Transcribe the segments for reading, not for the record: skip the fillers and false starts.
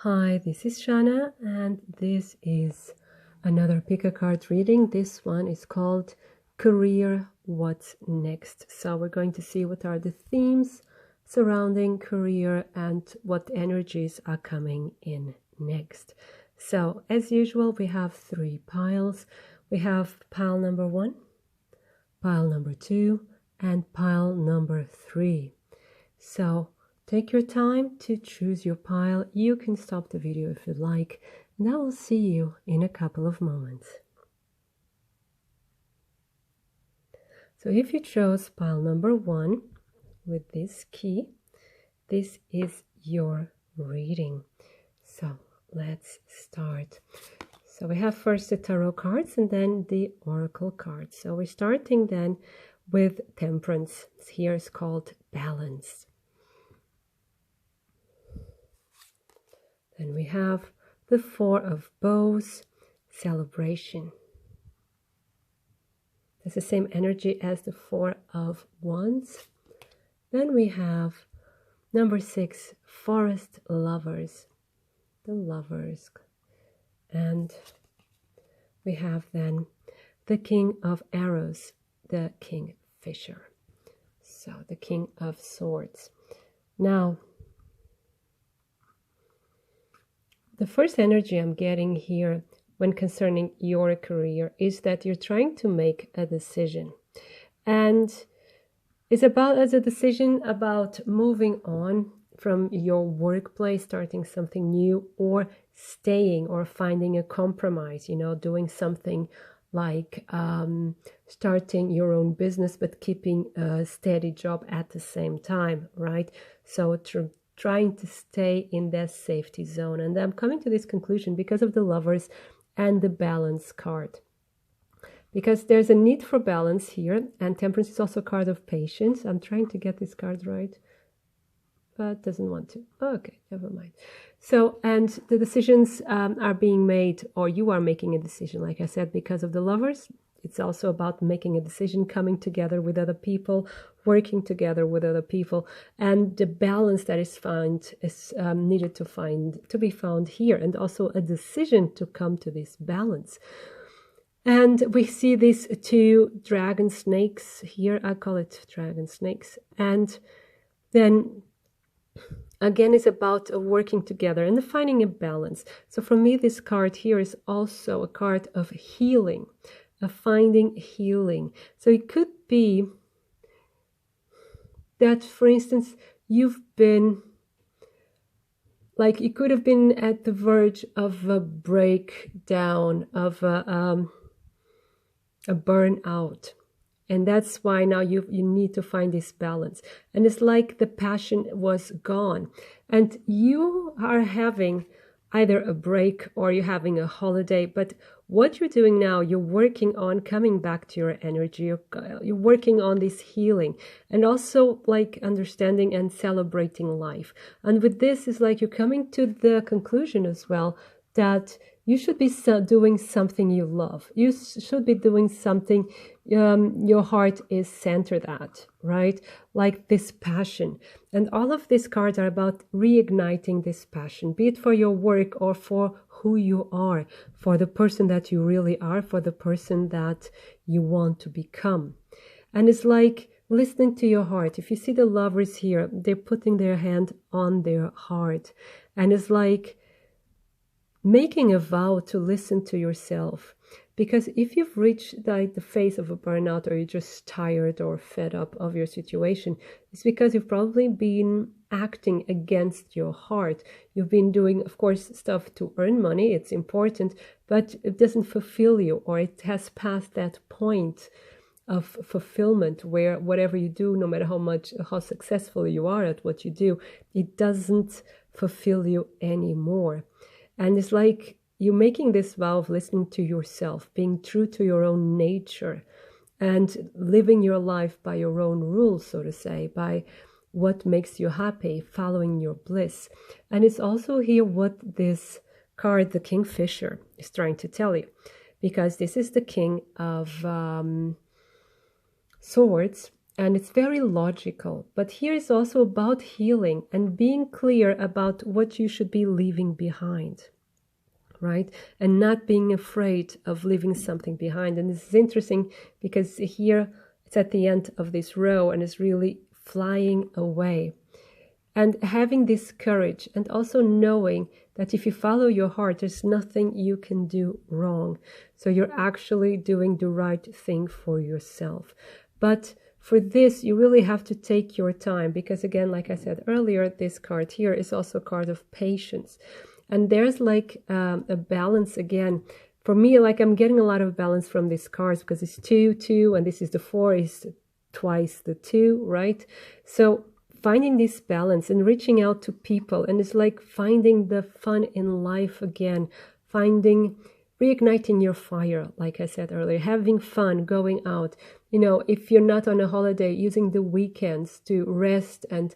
Hi, this is Shannah, and this is another pick a card reading. This one is called Career What's Next. So we're going to see what are the themes surrounding career and what energies are coming in next. So as usual, we have three piles. We have pile number 1, pile number 2, and pile number 3. So take your time to choose your pile. You can stop the video if you'd like, and I will see you in a couple of moments. So if you chose pile number 1 with this key, this is your reading. So let's start. So we have first the tarot cards and then the oracle cards. So we're starting then with Temperance. Here is called Balance. Then we have the Four of Bows, Celebration. That's the same energy as the Four of Wands. Then we have number 6, Forest Lovers, the Lovers. And we have then the King of Arrows, the Kingfisher. So the King of Swords. Now, the first energy I'm getting here when concerning your career is that you're trying to make a decision. And it's about as a decision about moving on from your workplace, starting something new, or staying or finding a compromise, doing something like starting your own business but keeping a steady job at the same time, right? So trying to stay in that safety zone. And I'm coming to this conclusion because of the Lovers and the Balance card. Because there's a need for balance here, and Temperance is also a card of patience. I'm trying to get this card right, but doesn't want to. Okay, never mind. So, and the decisions are being made, or you are making a decision, like I said, because of the Lovers. It's also about making a decision, coming together with other people, working together with other people, and the balance that is needed to be found here, and also a decision to come to this balance. And we see these two dragon snakes here. I call it dragon snakes. And then again, it's about working together and finding a balance. So for me, this card here is also a card of healing, of finding healing. So it could be that, for instance, you've been like, you could have been at the verge of a breakdown, of a burnout. And that's why now you need to find this balance. And it's like the passion was gone. And you are having either a break or you're having a holiday. But what you're doing now, you're working on coming back to your energy. You're working on this healing. And also like understanding and celebrating life. And with this, is like you're coming to the conclusion as well that you should be doing something you love. You should be doing something your heart is centered at, right? Like this passion. And all of these cards are about reigniting this passion, be it for your work or for who you are, for the person that you really are, for the person that you want to become. And it's like listening to your heart. If you see the Lovers here, they're putting their hand on their heart. And it's like making a vow to listen to yourself. Because if you've reached the phase of a burnout, or you're just tired or fed up of your situation, it's because you've probably been acting against your heart. You've been doing, of course, stuff to earn money. It's important, but it doesn't fulfill you, or it has passed that point of fulfillment where whatever you do, no matter how successful you are at what you do, it doesn't fulfill you anymore. And it's like you're making this vow of listening to yourself, being true to your own nature, and living your life by your own rules, so to say, by what makes you happy, following your bliss. And it's also here what this card, the Kingfisher, is trying to tell you. Because this is the King of Swords, and it's very logical. But here is also about healing and being clear about what you should be leaving behind, right? And not being afraid of leaving something behind. And this is interesting because here it's at the end of this row and it's really flying away. And having this courage and also knowing that if you follow your heart, there's nothing you can do wrong. So you're actually doing the right thing for yourself. But for this, you really have to take your time because, again, like I said earlier, this card here is also a card of patience. And there's like a balance again. For me, like I'm getting a lot of balance from these cards because it's 2, 2, and this is the 4, is twice the 2, right? So finding this balance and reaching out to people, and it's like finding the fun in life again, reigniting your fire, like I said earlier, having fun, going out. You know, if you're not on a holiday, using the weekends to rest and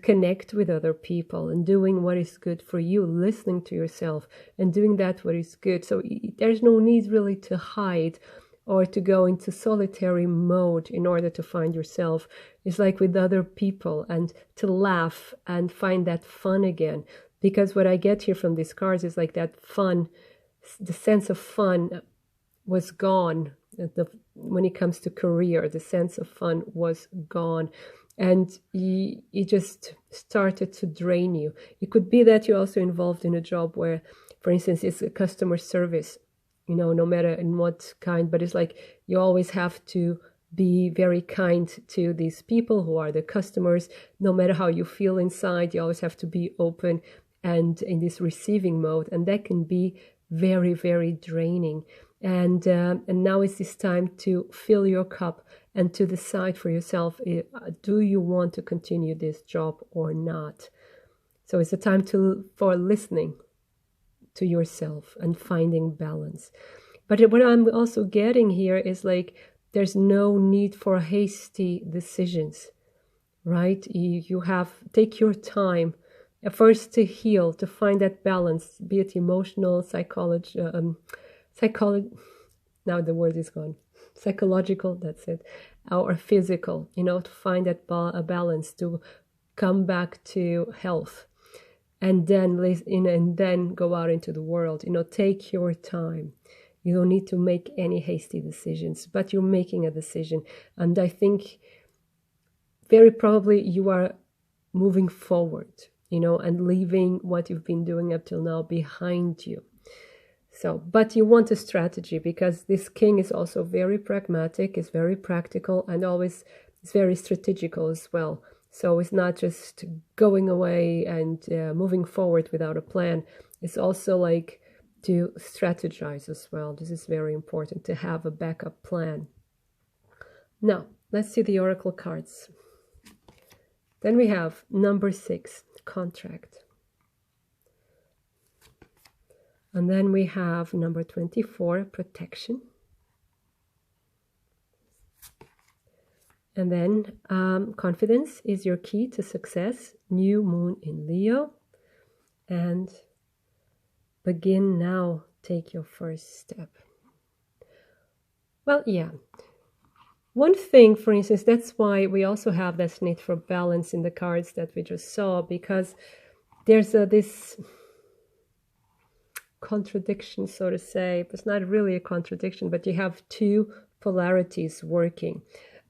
connect with other people and doing what is good for you, listening to yourself and doing that what is good. So there's no need really to hide or to go into solitary mode in order to find yourself. It's like with other people, and to laugh and find that fun again. Because what I get here from these cards is like that fun, the sense of fun was gone. When it comes to career, the sense of fun was gone. And it just started to drain you. It could be that you're also involved in a job where, for instance, it's a customer service, you know, no matter in what kind, but it's like you always have to be very kind to these people who are the customers. No matter how you feel inside, you always have to be open and in this receiving mode. And that can be very, very draining. And now it's this time to fill your cup and to decide for yourself, do you want to continue this job or not? So it's a time for listening to yourself and finding balance. But what I'm also getting here is like, there's no need for hasty decisions, right? You take your time first to heal, to find that balance, be it emotional, psychological, now the word is gone, psychological, that's it, or physical, you know, to find that a balance, to come back to health. And then go out into the world. You know, take your time. You don't need to make any hasty decisions, but you're making a decision. And I think very probably you are moving forward, you know, and leaving what you've been doing up till now behind you. So, but you want a strategy, because this king is also very pragmatic, is very practical, and always is very strategical as well. So it's not just going away and moving forward without a plan. It's also like to strategize as well. This is very important, to have a backup plan. Now, let's see the oracle cards. Then we have number 6, contract. And then we have number 24, protection. And then confidence is your key to success, new moon in Leo. And begin now, take your first step. Well, yeah. One thing, for instance, that's why we also have this need for balance in the cards that we just saw, because there's this contradiction, so to say. It's not really a contradiction, but you have two polarities working.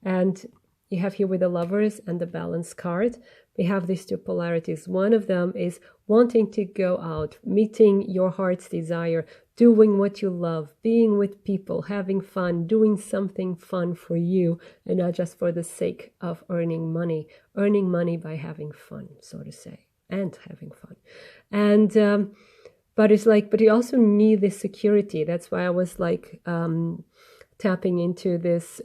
And you have here with the Lovers and the Balance card, we have these two polarities. One of them is wanting to go out, meeting your heart's desire, doing what you love, being with people, having fun, doing something fun for you, and not just for the sake of earning money by having fun, so to say, and having fun. And but it's like, but you also need this security. That's why I was like tapping into this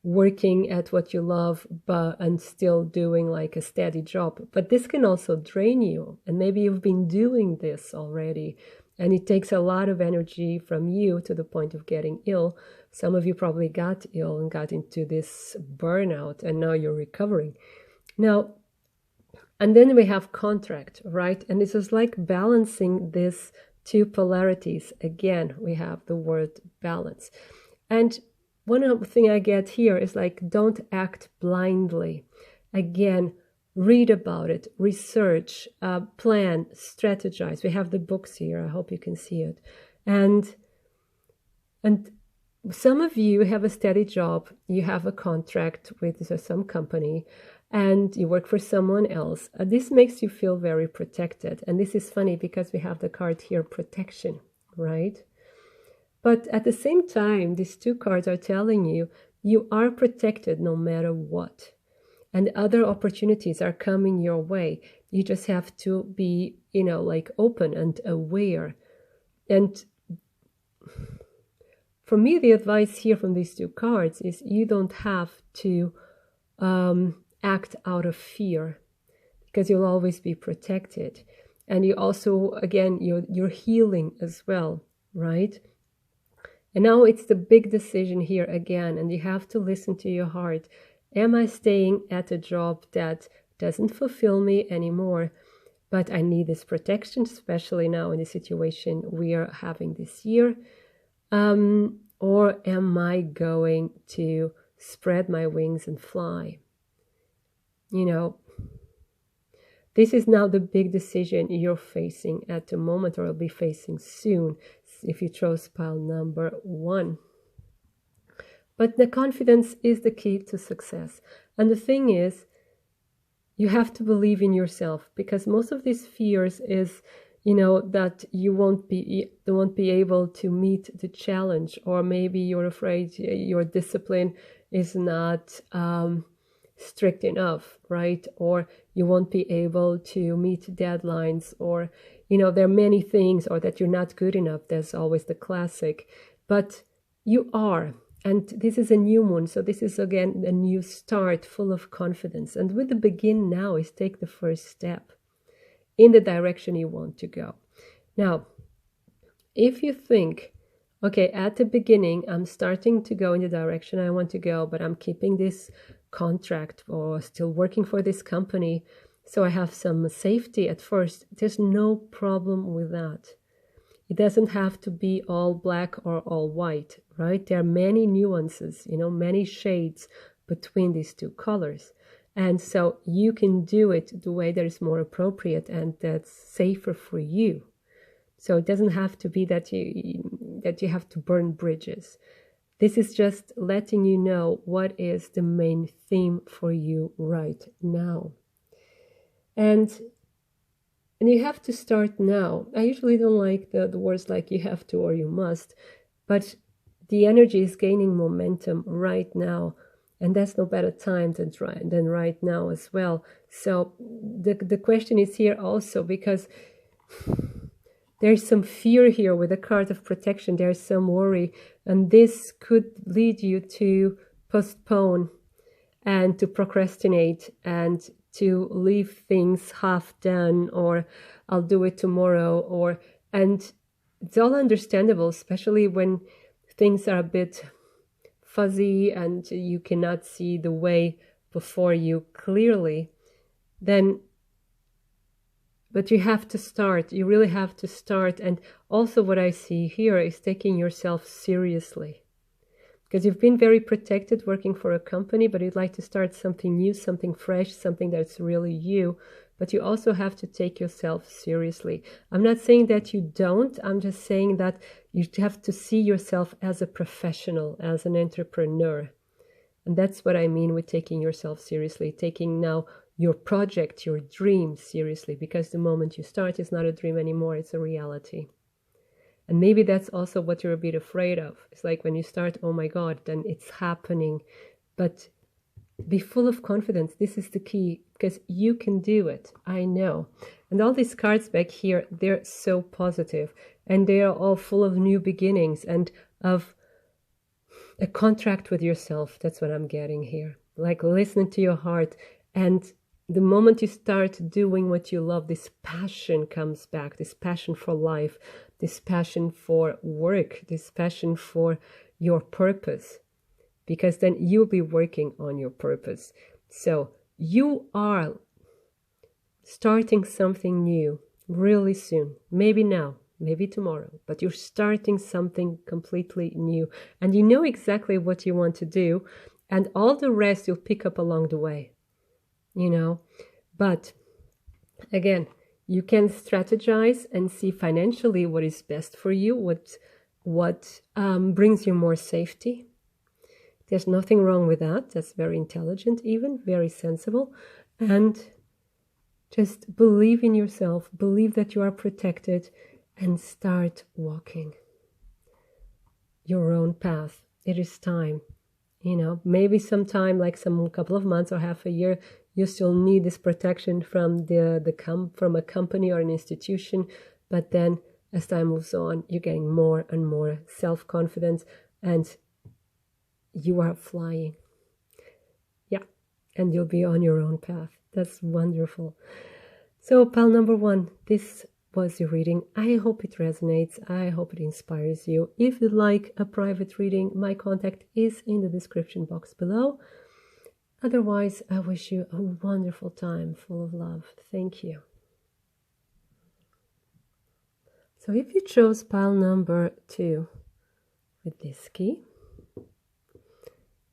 working at what you love, and still doing like a steady job. But this can also drain you, and maybe you've been doing this already, and it takes a lot of energy from you to the point of getting ill. Some of you probably got ill and got into this burnout, and now you're recovering. Now, and then we have contract, right? And this is like balancing these two polarities. Again, we have the word balance. And one thing I get here is like, don't act blindly. Again, read about it, research, plan, strategize. We have the books here. I hope you can see it. And some of you have a steady job. You have a contract with some company and you work for someone else. This makes you feel very protected. And this is funny because we have the card here, protection, right? But at the same time, these two cards are telling you, you are protected no matter what. And other opportunities are coming your way. You just have to be, like open and aware. And for me, the advice here from these two cards is you don't have to act out of fear, because you'll always be protected. And you also, again, you're healing as well, right? And now it's the big decision here again, and you have to listen to your heart. Am I staying at a job that doesn't fulfill me anymore, but I need this protection, especially now in the situation we are having this year? Or am I going to spread my wings and fly? This is now the big decision you're facing at the moment, or will be facing soon, if you chose pile number 1. But the confidence is the key to success. And the thing is, you have to believe in yourself, because most of these fears is, that you won't be able to meet the challenge, or maybe you're afraid your discipline is not strict enough, right? Or you won't be able to meet deadlines, or there are many things, or that you're not good enough. There's always the classic, but you are. And this is a new moon, so this is again a new start, full of confidence. And with the begin now is take the first step in the direction you want to go. Now, if you think, okay, at the beginning, I'm starting to go in the direction I want to go, but I'm keeping this contract or still working for this company, so I have some safety at first, there's no problem with that. It doesn't have to be all black or all white, right? There are many nuances, many shades between these two colors. And so you can do it the way that is more appropriate and that's safer for you. So it doesn't have to be that you have to burn bridges. This is just letting you know what is the main theme for you right now. And you have to start now. I usually don't like the words like you have to or you must, but the energy is gaining momentum right now. And that's no better time than right now as well. So the question is here also, because there's some fear here with the card of protection. There's some worry. And this could lead you to postpone and to procrastinate and to leave things half done, or I'll do it tomorrow. And it's all understandable, especially when things are a bit fuzzy and you cannot see the way before you clearly, but you have to start. You really have to start. And also what I see here is taking yourself seriously, because you've been very protected working for a company, but you'd like to start something new, something fresh, something that's really you. But you also have to take yourself seriously. I'm not saying that you don't. I'm just saying that you have to see yourself as a professional, as an entrepreneur. And that's what I mean with taking yourself seriously, taking now your project, your dream seriously, because the moment you start, it's not a dream anymore, it's a reality. And maybe that's also what you're a bit afraid of. It's like when you start, oh my God, then it's happening. But be full of confidence. This is the key, because you can do it. I know. And all these cards back here, they're so positive, and they are all full of new beginnings and of a contract with yourself. That's what I'm getting here. Like listening to your heart. And the moment you start doing what you love, this passion comes back, this passion for life, this passion for work, this passion for your purpose. Because then you'll be working on your purpose. So you are starting something new really soon, maybe now, maybe tomorrow, but you're starting something completely new, and you know exactly what you want to do, and all the rest you'll pick up along the way, you know. But again, you can strategize and see financially what is best for you, what brings you more safety. There's nothing wrong with that. That's very intelligent, even very sensible. And just believe in yourself, believe that you are protected, and start walking your own path. It is time. You know, maybe sometime, like some couple of months or half a year, you still need this protection from from a company or an institution. But then as time moves on, you're getting more and more self-confidence, and you are flying. Yeah, and you'll be on your own path. That's wonderful. So, pal number one, this was your reading. I hope it resonates. I hope it inspires you. If you'd like a private reading, my contact is in the description box below. Otherwise, I wish you a wonderful time full of love. Thank you. So if you chose pile number 2 with this key,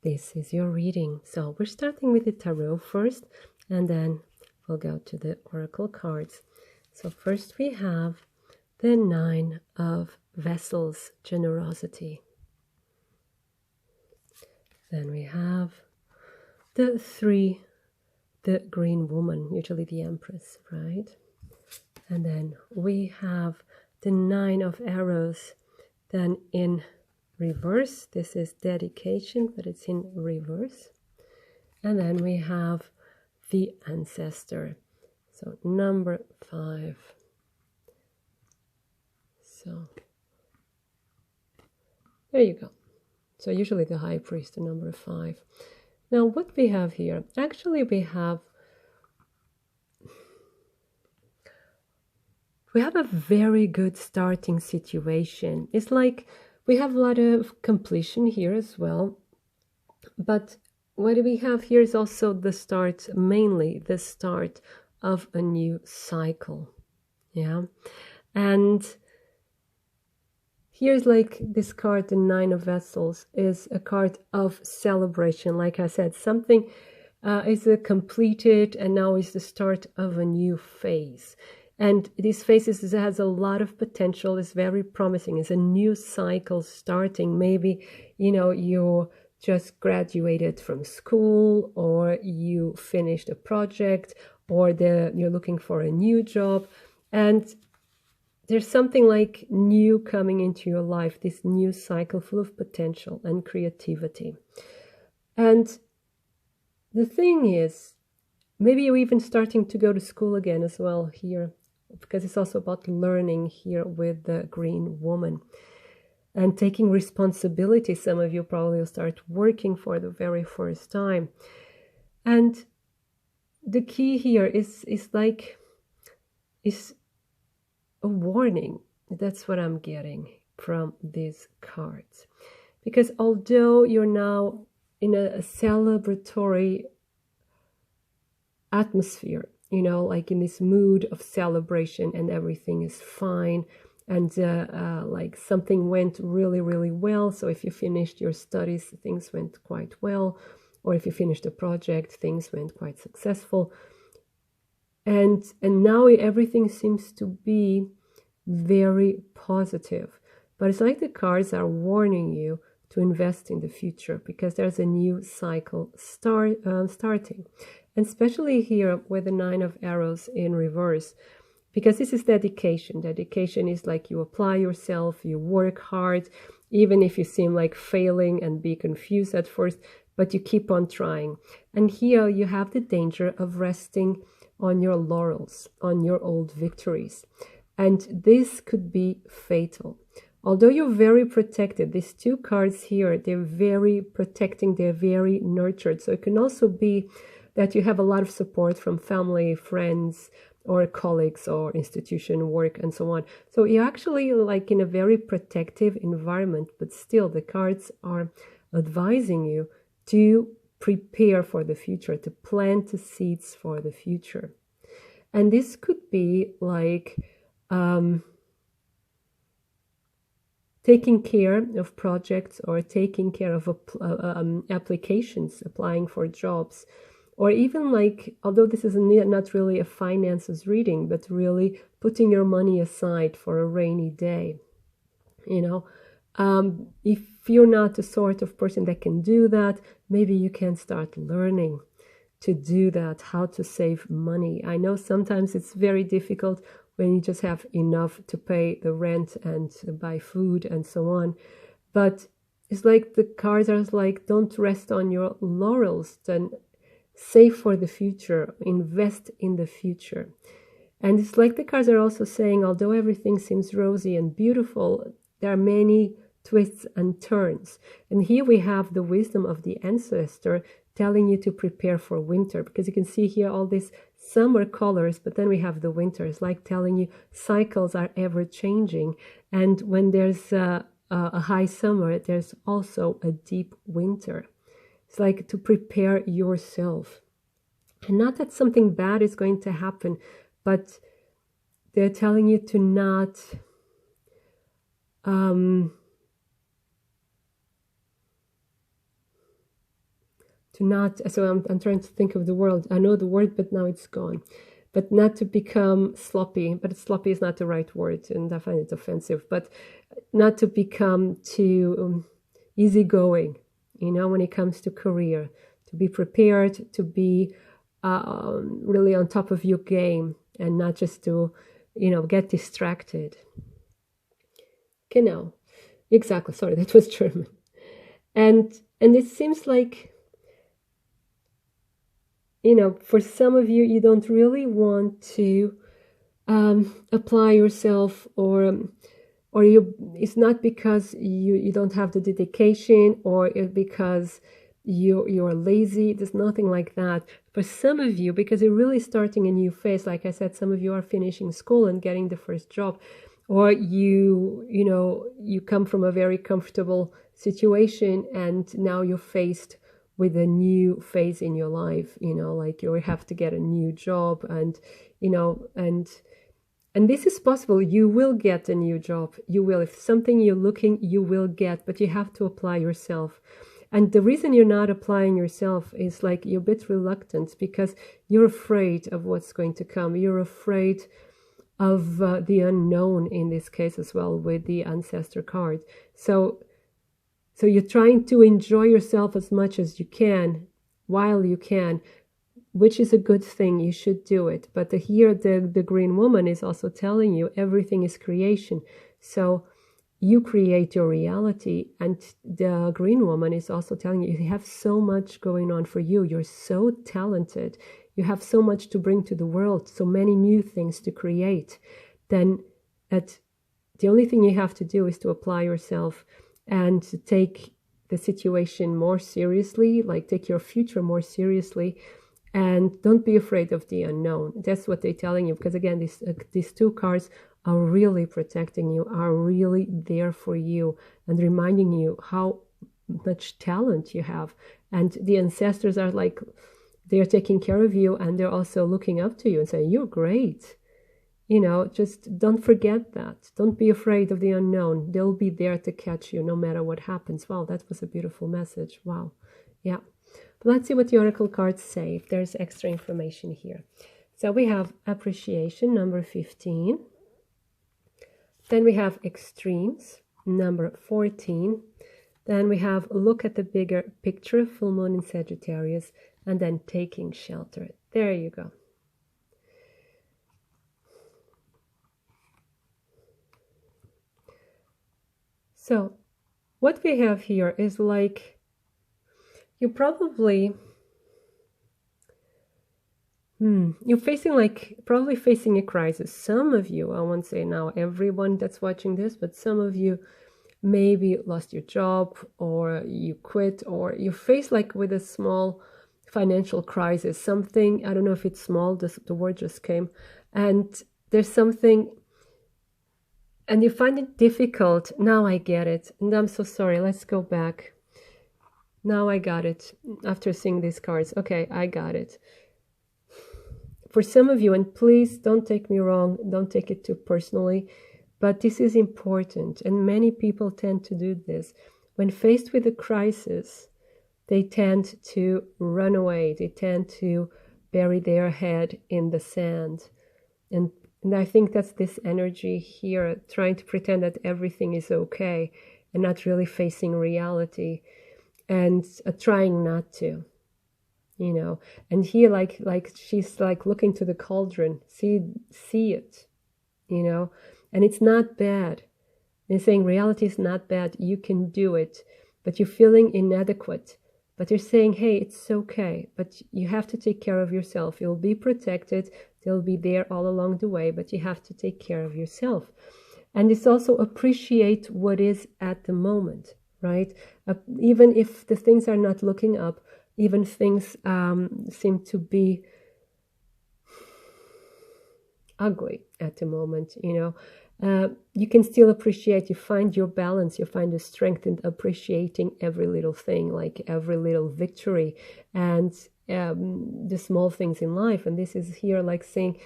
this is your reading. So we're starting with the tarot first, and then we'll go to the oracle cards. So first we have the 9 of Vessels, generosity. Then we have the 3, the green woman, usually the Empress, right? And then we have the 9 of arrows, then in reverse. This is dedication, but it's in reverse. And then we have the ancestor. So number 5. So there you go. So usually the high priest, the number 5. Now what we have here, actually we have a very good starting situation. It's like we have a lot of completion here as well. But what we have here is also the start, mainly the start of a new cycle. Yeah. And here's like this card, the 9 of Vessels, is a card of celebration. Like I said, something is completed, and now is the start of a new phase. And this phase has a lot of potential, is very promising. It's a new cycle starting. Maybe, you know, you just graduated from school, or you finished a project, or you're looking for a new job. And there's something like new coming into your life, this new cycle full of potential and creativity. And the thing is, maybe you're even starting to go to school again as well here, because it's also about learning here with the green woman and taking responsibility. Some of you probably will start working for the very first time. And the key here is a warning. That's what I'm getting from these cards. Because although you're now in a celebratory atmosphere, you know, like in this mood of celebration, and everything is fine, and like something went really, really well. So if you finished your studies, things went quite well. Or if you finished a project, things went quite successful. And now everything seems to be very positive. But it's like the cards are warning you to invest in the future, because there's a new cycle starting. And especially here with the 9 of arrows in reverse, because this is dedication. Dedication is like you apply yourself, you work hard, even if you seem like failing and be confused at first, but you keep on trying. And here you have the danger of resting on your laurels, on your old victories. And this could be fatal. Although you're very protected, these 2 cards here, they're very protecting, they're very nurtured. So it can also be that you have a lot of support from family, friends, or colleagues, or institution work, and so on. So you're actually like in a very protective environment, but still the cards are advising you to prepare for the future, to plant the seeds for the future. And this could be like taking care of projects or taking care of applications, applying for jobs, or even like, although this is not really a finances reading, but really putting your money aside for a rainy day. You know, if you're not the sort of person that can do that, maybe you can start learning to do that, how to save money. I know sometimes it's very difficult when you just have enough to pay the rent and buy food and so on. But it's like the cards are like, don't rest on your laurels, then save for the future, invest in the future. And it's like the cards are also saying, although everything seems rosy and beautiful, there are many twists and turns. And here we have the wisdom of the ancestor telling you to prepare for winter, because you can see here all these summer colors, but then we have the winter. It's like telling you cycles are ever changing. And when there's a high summer, there's also a deep winter. It's like to prepare yourself. And not that something bad is going to happen, but they're telling you to not so I'm trying to think of the word. I know the word, but now it's gone. But not to become sloppy, but sloppy is not the right word, and I find it offensive, but not to become too easygoing, you know, when it comes to career, to be prepared, to be really on top of your game, and not just to, you know, get distracted. Genau. Exactly. Sorry, that was German. And it seems like, you know, for some of you, you don't really want to apply yourself, or it's not because you don't have the dedication, or it's because you're lazy. There's nothing like that. For some of you, because you're really starting a new phase, like I said, some of you are finishing school and getting the first job, or you come from a very comfortable situation and now you're faced with a new phase in your life, you know, like you have to get a new job, and you know, and this is possible. You will get a new job. You will, if something you're looking, you will get, but you have to apply yourself. And the reason you're not applying yourself is like you're a bit reluctant because you're afraid of what's going to come. You're afraid of the unknown in this case as well, with the ancestor card. So you're trying to enjoy yourself as much as you can while you can, which is a good thing. You should do it. But here the green woman is also telling you everything is creation. So you create your reality. And the green woman is also telling you have so much going on for you. You're so talented. You have so much to bring to the world, so many new things to create. Then the only thing you have to do is to apply yourself and to take the situation more seriously, like take your future more seriously, and don't be afraid of the unknown. That's what they're telling you, because again, these two cards are really protecting you, are really there for you, and reminding you how much talent you have. And the ancestors are like, they're taking care of you, and they're also looking up to you and saying, you're great. You know, just don't forget that. Don't be afraid of the unknown. They'll be there to catch you no matter what happens. Wow, that was a beautiful message. Wow. Yeah. But let's see what the oracle cards say, if there's extra information here. So we have appreciation, number 15. Then we have extremes, number 14. Then we have look at the bigger picture, full moon in Sagittarius, and then taking shelter. There you go. So what we have here is like, you probably, you're probably facing a crisis. Some of you, I won't say now everyone that's watching this, but some of you maybe lost your job, or you quit, or you face like with a small financial crisis, something, I don't know if it's small, the word just came, and there's something, and you find it difficult. Now I get it, and I'm so sorry. Let's go back. Now I got it after seeing these cards. Okay, I got it. For some of you, and please don't take me wrong, don't take it too personally, But this is important, and many people tend to do this. When faced with a crisis, they tend to run away. They tend to bury their head in the sand. And I think that's this energy here, trying to pretend that everything is okay and not really facing reality, and trying not to, you know. And here, like she's like looking to the cauldron, see it, you know. And it's not bad. They're saying reality is not bad. You can do it, but you're feeling inadequate. But they're saying, hey, it's okay, but you have to take care of yourself. You'll be protected. They'll be there all along the way, but you have to take care of yourself. And it's also appreciate what is at the moment, right? Even if the things are not looking up, even things seem to be ugly at the moment, you know. You can still appreciate, you find your balance, you find the strength in appreciating every little thing, like every little victory and the small things in life. And this is here like saying,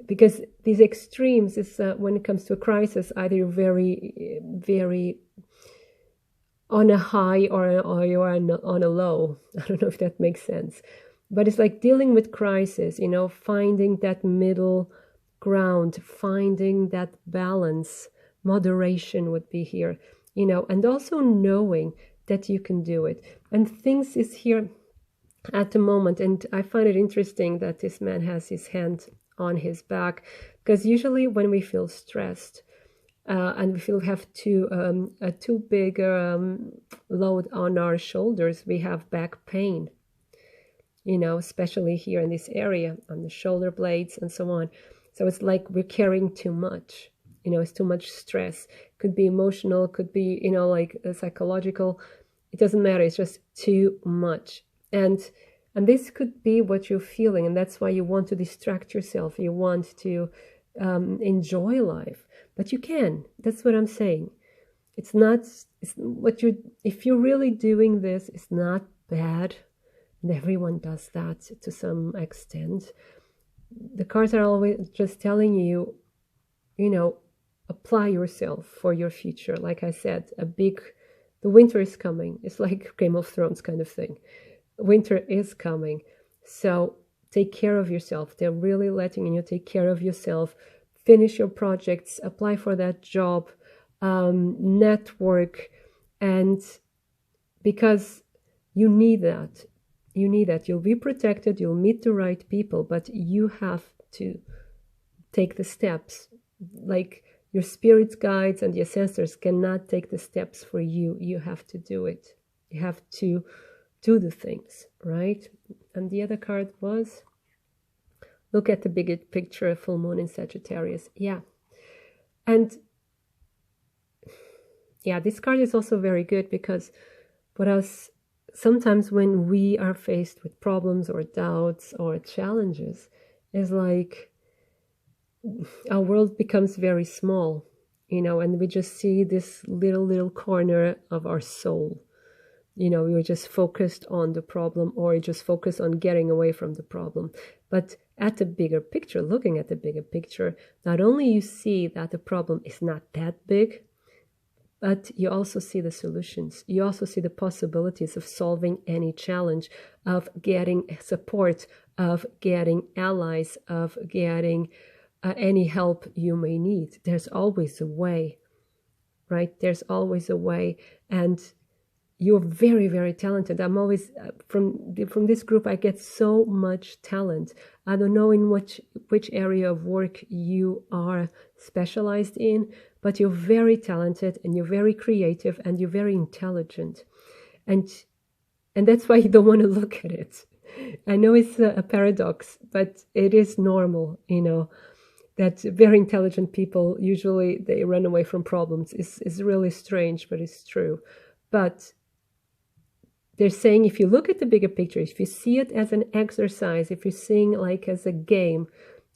because these extremes is when it comes to a crisis, either you're very, very on a high or you're on a low. I don't know if that makes sense. But it's like dealing with crisis, you know, finding that middle ground, finding that balance, moderation would be here, you know, and also knowing that you can do it. And things is here at the moment. And I find it interesting that this man has his hand on his back, because usually when we feel stressed and we feel we have a too big load on our shoulders, we have back pain, you know, especially here in this area on the shoulder blades and so on. So it's like we're carrying too much, you know, it's too much stress. Could be emotional, could be, you know, like psychological. It doesn't matter. It's just too much. And this could be what you're feeling. And that's why you want to distract yourself. You want to enjoy life. But you can. That's what I'm saying. It's not, if you're really doing this, it's not bad. And everyone does that to some extent. The cards are always just telling you, you know, apply yourself for your future. Like I said, the winter is coming. It's like Game of Thrones kind of thing. Winter is coming. So take care of yourself. They're really letting you take care of yourself. Finish your projects, apply for that job, network, and because you need that. You need that. You'll be protected. You'll meet the right people, but you have to take the steps. Like your spirit guides and your ancestors cannot take the steps for you. You have to do it. You have to do the things, right? And the other card was, look at the bigger picture, full moon in Sagittarius. Yeah. And yeah, this card is also very good because sometimes when we are faced with problems or doubts or challenges, it's like our world becomes very small, you know, and we just see this little corner of our soul. You know, we were just focused on the problem or just focused on getting away from the problem. But at the bigger picture, looking at the bigger picture, not only you see that the problem is not that big, but you also see the solutions. You also see the possibilities of solving any challenge, of getting support, of getting allies, of getting any help you may need. There's always a way, right? There's always a way. And you're very, very talented. I'm always, from this group, I get so much talent. I don't know in which area of work you are specialized in, but you're very talented and you're very creative and you're very intelligent. And that's why you don't want to look at it. I know it's a paradox, but it is normal, you know, that very intelligent people, usually they run away from problems. It's really strange, but it's true. But they're saying if you look at the bigger picture, if you see it as an exercise, if you're seeing like as a game,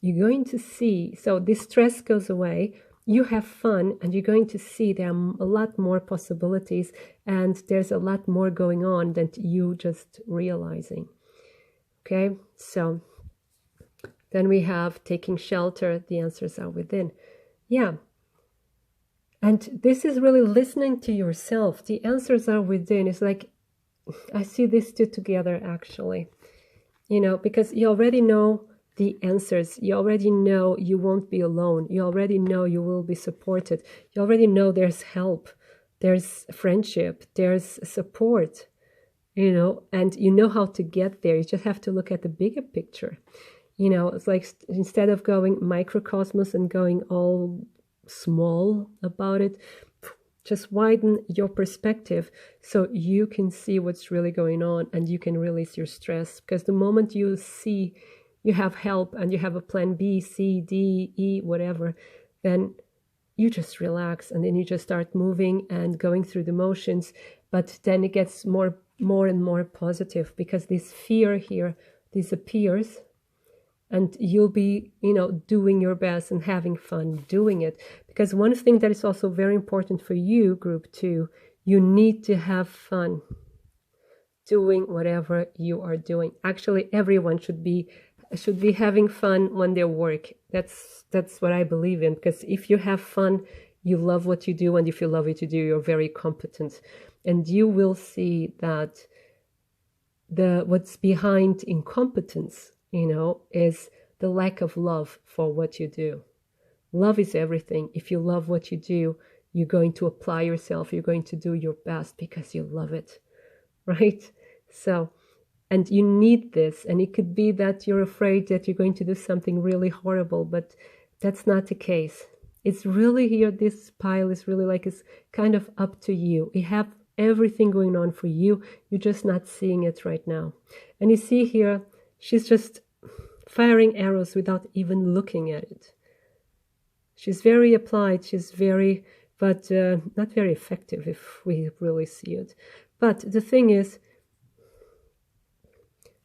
you're going to see, so this stress goes away, you have fun, and you're going to see there are a lot more possibilities and there's a lot more going on than you just realizing. Okay, so then we have taking shelter, the answers are within. Yeah. And this is really listening to yourself. The answers are within. It's like, I see these two together actually, you know, because you already know the answers. You already know you won't be alone. You already know you will be supported. You already know there's help, there's friendship, there's support, you know, and you know how to get there. You just have to look at the bigger picture. You know, it's like instead of going microcosmos and going all small about it, just widen your perspective so you can see what's really going on and you can release your stress. Because the moment you see you have help and you have a plan B, C, D, E, whatever, then you just relax and then you just start moving and going through the motions. But then it gets more and more positive because this fear here disappears. And you'll be, you know, doing your best and having fun doing it. Because one thing that is also very important for you, group 2, you need to have fun doing whatever you are doing. Actually, everyone should be having fun when they work. That's what I believe in. Because if you have fun, you love what you do, and if you love what you do, you're very competent. And you will see that what's behind incompetence, you know, is the lack of love for what you do. Love is everything. If you love what you do, you're going to apply yourself. You're going to do your best because you love it, right? So, and you need this. And it could be that you're afraid that you're going to do something really horrible, but that's not the case. It's really here, this pile is really like, it's kind of up to you. You have everything going on for you. You're just not seeing it right now. And you see here, she's just firing arrows without even looking at it. She's very applied, she's very, but not very effective if we really see it. But the thing is,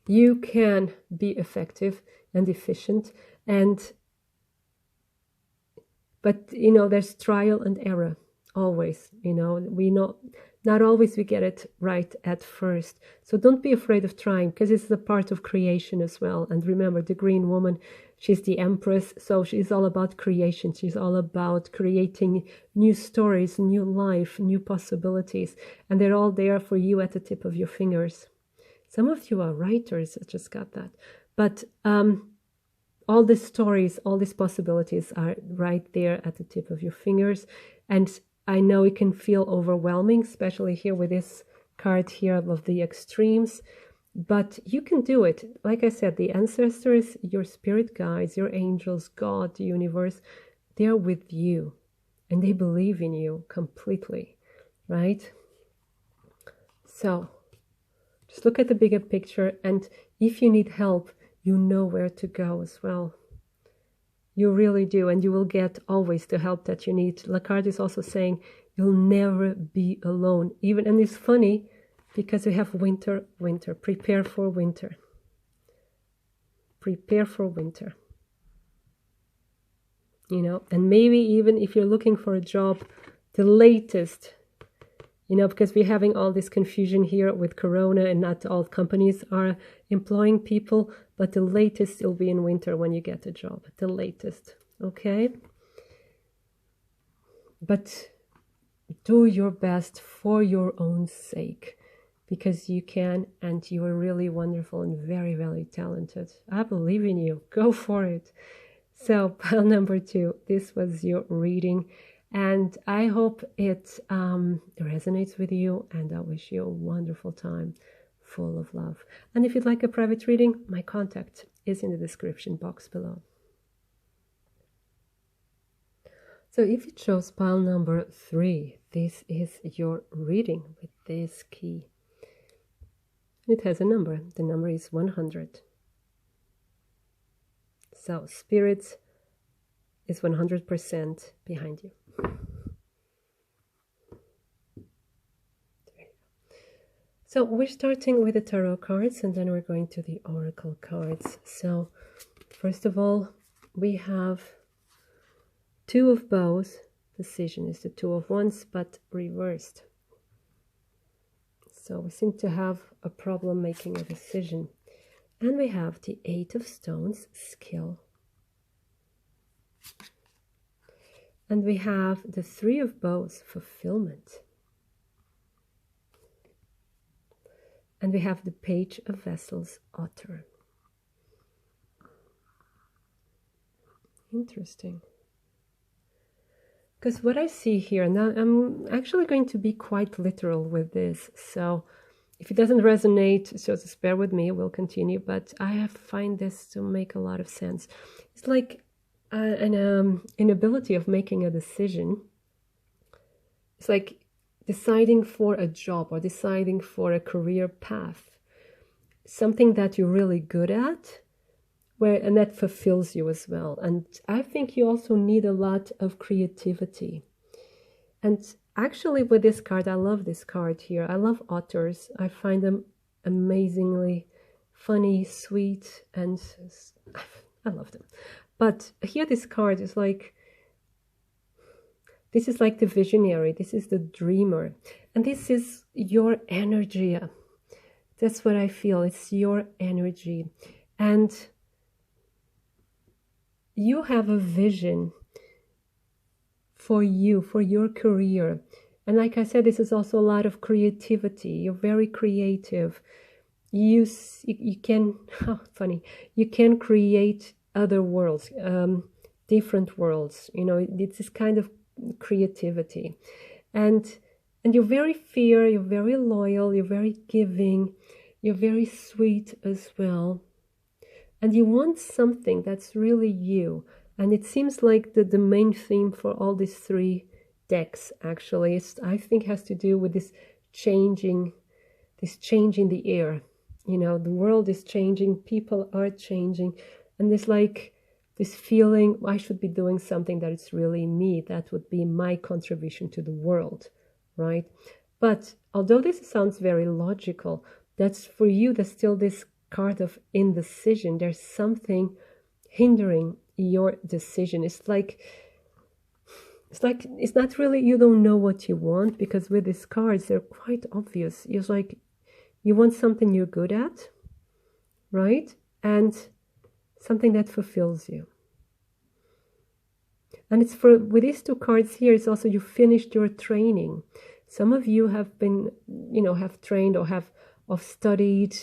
you can be effective and efficient, but you know, there's trial and error always. You know, we know not always we get it right at first. So don't be afraid of trying, because it's a part of creation as well. And remember, the green woman, she's the empress. So she's all about creation. She's all about creating new stories, new life, new possibilities. And they're all there for you at the tip of your fingers. Some of you are writers. I just got that. But all these stories, all these possibilities are right there at the tip of your fingers. And I know it can feel overwhelming, especially here with this card here of the extremes, but you can do it. Like I said, the ancestors, your spirit guides, your angels, God, the universe, they're with you and they believe in you completely, right? So just look at the bigger picture, and if you need help, you know where to go as well. You really do, and you will get always the help that you need. La card is also saying you'll never be alone. Even, and it's funny because we have winter, winter. Prepare for winter. Prepare for winter. You know, and maybe even if you're looking for a job, the latest, you know, because we're having all this confusion here with Corona and not all companies are employing people, but the latest will be in winter when you get a job, the latest, okay? But do your best for your own sake, because you can, and you are really wonderful and very, very talented. I believe in you. Go for it. So pile number 2, this was your reading. And I hope it resonates with you, and I wish you a wonderful time full of love. And if you'd like a private reading, my contact is in the description box below. So if you chose pile number 3, this is your reading with this key. It has a number. The number is 100. So Spirit is 100% behind you. So we're starting with the tarot cards, and then we're going to the oracle cards. So first of all, we have 2 of bows. Decision is the 2 of wands, but reversed. So we seem to have a problem making a decision. And we have the 8 of stones, skill. And we have the Three of Bows, fulfillment. And we have the Page of Vessels, Otter. Interesting. Because what I see here, now I'm actually going to be quite literal with this. So if it doesn't resonate, so just bear with me, we'll continue. But I find this to make a lot of sense. It's like an inability of making a decision. It's like deciding for a job or deciding for a career path. Something that you're really good at. And that fulfills you as well. And I think you also need a lot of creativity. And actually with this card, I love this card here. I love otters. I find them amazingly funny, sweet, and I love them. But here this card is like, this is like the visionary. This is the dreamer. And this is your energy. That's what I feel. It's your energy. And you have a vision for you, for your career. And like I said, this is also a lot of creativity. You're very creative. You can, funny, you can create other worlds, different worlds. You know, it's this kind of creativity. And you're very fair, you're very loyal, you're very giving, you're very sweet as well. And you want something that's really you. And it seems like the main theme for all these three decks, actually, I think has to do with this change in the air. You know, the world is changing, people are changing. And there's like this feeling, I should be doing something that is really me. That would be my contribution to the world, right? But although this sounds very logical, that's for you, there's still this card of indecision. There's something hindering your decision. It's not really, you don't know what you want, because with these cards they're quite obvious. It's like you want something you're good at, right? And something that fulfills you. And it's with these two cards here, it's also you finished your training. Some of you have been, have trained or have studied,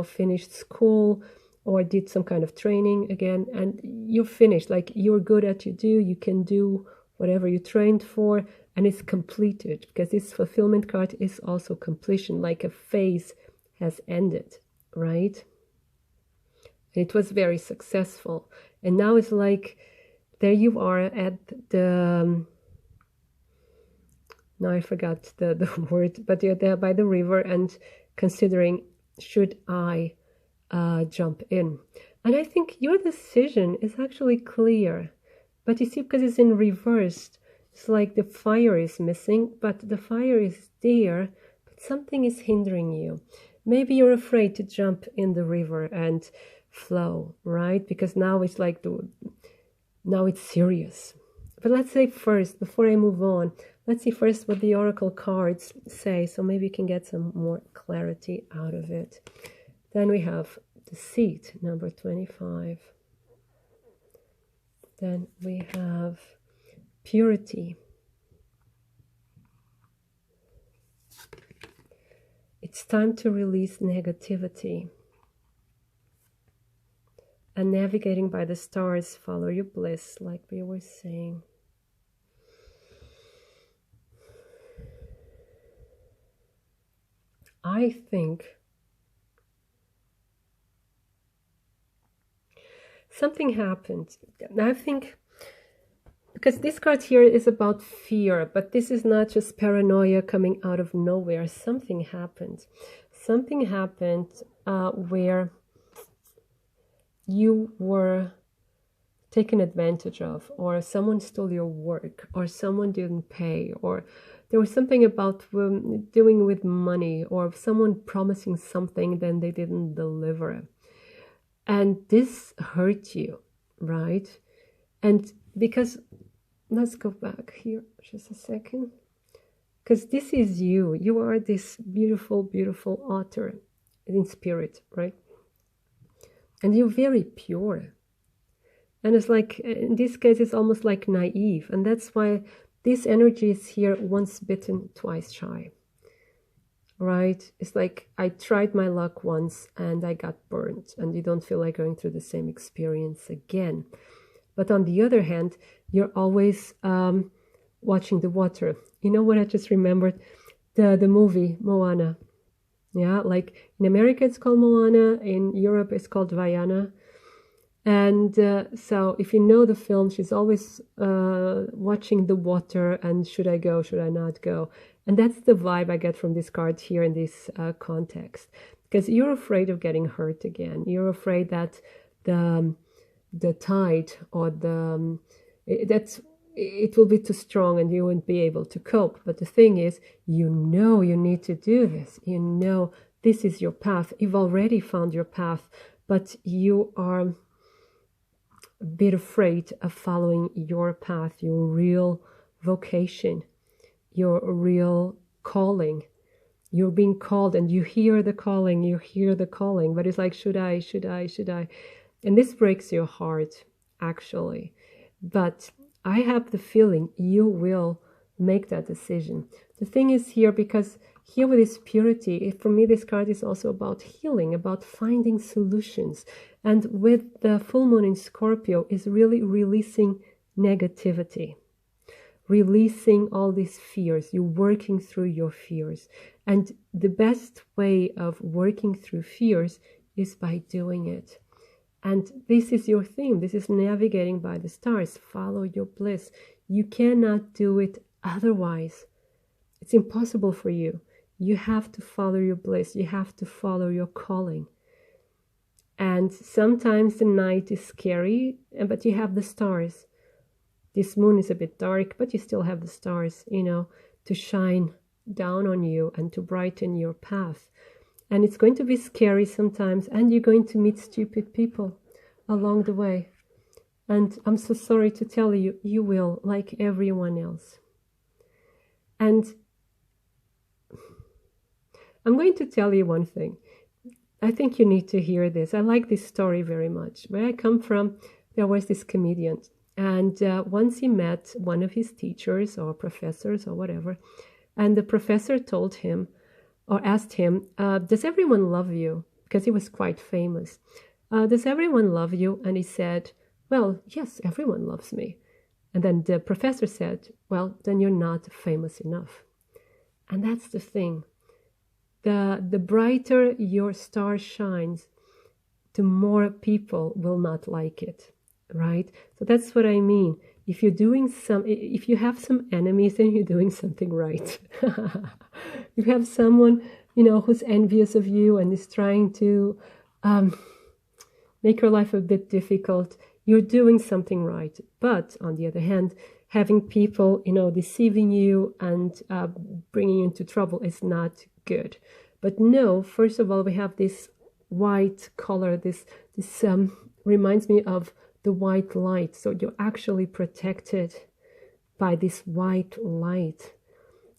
finished school or did some kind of training again, and you're finished. Like, you're good at you do, you can do whatever you trained for, and it's completed, because this fulfillment card is also completion, like a phase has ended, right? And it was very successful. And now it's like, there you are at the, now I forgot the word, but you're there by the river and considering, should I jump in? And I think your decision is actually clear. But you see, because it's in reverse, it's like the fire is missing, but the fire is there, but something is hindering you. Maybe you're afraid to jump in the river and flow, right? Because now it's like, now it's serious. But let's say first, before I move on, let's see first what the oracle cards say, so maybe you can get some more clarity out of it. Then we have Deceit, number 25. Then we have Purity. It's time to release negativity. And Navigating by the Stars, follow your bliss, like we were saying. I think something happened. I think, because this card here is about fear, but this is not just paranoia coming out of nowhere. Something happened. Something happened where you were taken advantage of, or someone stole your work, or someone didn't pay, or there was something about doing with money, or someone promising something then they didn't deliver. And this hurt you, right? And because, let's go back here just a second. Because this is you. You are this beautiful, beautiful otter in spirit, right? And you're very pure. And it's like, in this case, it's almost like naive. And that's why this energy is here, once bitten, twice shy. Right? It's like, I tried my luck once and I got burned, and you don't feel like going through the same experience again. But on the other hand, you're always watching the water. You know what I just remembered? The movie Moana. Yeah, like in America it's called Moana, in Europe it's called Vaiana. And so if you know the film, she's always watching the water and should I go, should I not go? And that's the vibe I get from this card here in this context. Because you're afraid of getting hurt again. You're afraid that the tide or it will be too strong and you won't be able to cope. But the thing is, you know you need to do this. You know this is your path. You've already found your path, but you are a bit afraid of following your path, your real vocation, your real calling. You're being called and you hear the calling, but it's like, should I? And this breaks your heart, actually. But I have the feeling you will make that decision. The thing is here, because here with this purity, for me this card is also about healing, about finding solutions. And with the full moon in Scorpio is really releasing negativity, releasing all these fears. You're working through your fears. And the best way of working through fears is by doing it. And this is your theme. This is navigating by the stars. Follow your bliss. You cannot do it otherwise. It's impossible for you. You have to follow your bliss. You have to follow your calling. And sometimes the night is scary, but you have the stars. This moon is a bit dark, but you still have the stars, to shine down on you and to brighten your path. And it's going to be scary sometimes, and you're going to meet stupid people along the way. And I'm so sorry to tell you, you will, like everyone else. And I'm going to tell you one thing. I think you need to hear this. I like this story very much. Where I come from, there was this comedian. And once he met one of his teachers or professors or whatever, and the professor told him, or asked him, does everyone love you? Because he was quite famous. Does everyone love you? And he said, well, yes, everyone loves me. And then the professor said, well, then you're not famous enough. And that's the thing. The brighter your star shines, the more people will not like it, right? So that's what I mean. If you have some enemies, then you're doing something right. You have someone, who's envious of you and is trying to make your life a bit difficult, you're doing something right. But on the other hand, having people, deceiving you and bringing you into trouble is not good. But no, first of all, we have this white color. This reminds me of the white light. So you're actually protected by this white light.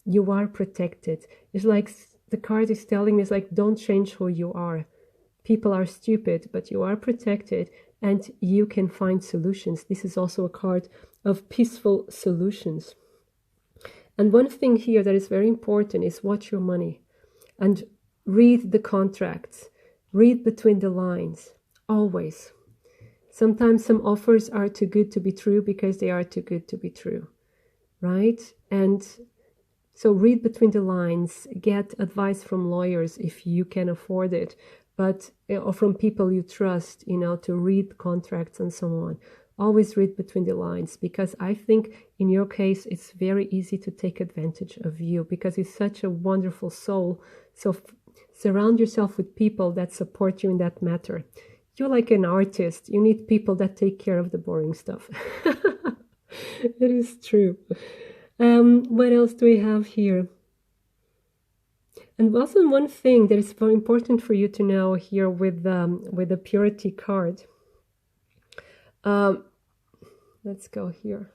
You are protected. It's like the card is telling me, it's like, don't change who you are. People are stupid, but you are protected and you can find solutions. This is also a card of peaceful solutions. And one thing here that is very important is watch your money and read the contracts. Read between the lines, always. Sometimes some offers are too good to be true because they are too good to be true, right? And so read between the lines, get advice from lawyers if you can afford it, but or from people you trust, to read contracts and so on. Always read between the lines, because I think in your case, it's very easy to take advantage of you because you're such a wonderful soul. So surround yourself with people that support you in that matter. You're like an artist. You need people that take care of the boring stuff. It is true. What else do we have here? And also one thing that is very important for you to know here with the purity card. Let's go here.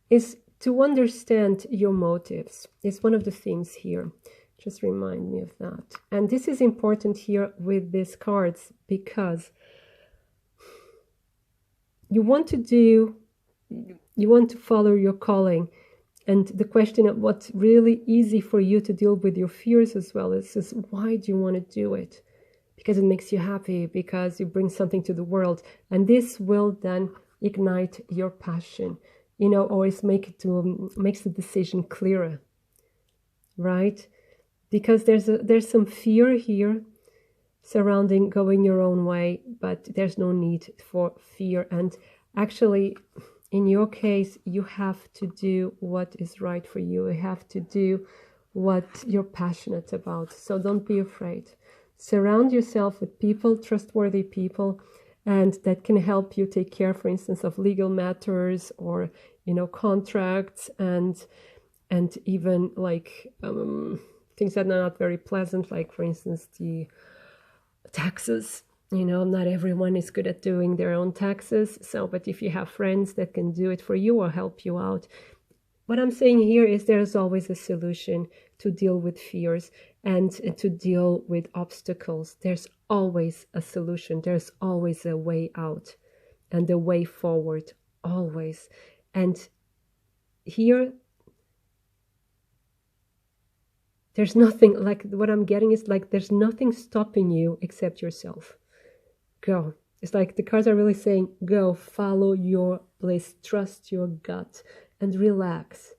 Is to understand your motives. It's one of the themes here. Just remind me of that. And this is important here with these cards because you want to follow your calling. And the question of what's really easy for you to deal with your fears as well is why do you want to do it? Because it makes you happy, because you bring something to the world. And this will then ignite your passion, always makes the decision clearer, right? Because there's some fear here surrounding going your own way, but there's no need for fear. And actually, in your case, you have to do what is right for you. You have to do what you're passionate about. So don't be afraid. Surround yourself with people, trustworthy people, and that can help you take care, for instance, of legal matters or, contracts and even like things that are not very pleasant, like, for instance, the taxes. Not everyone is good at doing their own taxes. But if you have friends that can do it for you or help you out, what I'm saying here is there's always a solution to deal with fears and to deal with obstacles. There's always a solution. There's always a way out and a way forward, always. And here, there's nothing, like what I'm getting is like there's nothing stopping you except yourself. Go. It's like the cards are really saying, go, follow your bliss, trust your gut, and relax,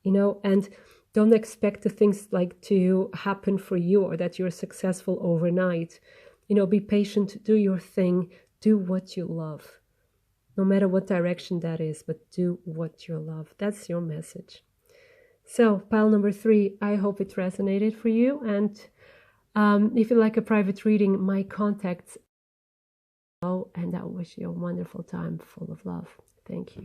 and don't expect the things like to happen for you or that you're successful overnight. Be patient, do your thing, do what you love, no matter what direction that is, but do what you love. That's your message. So, pile number 3, I hope it resonated for you. And if you like a private reading, my contacts. And I wish you a wonderful time full of love. Thank you.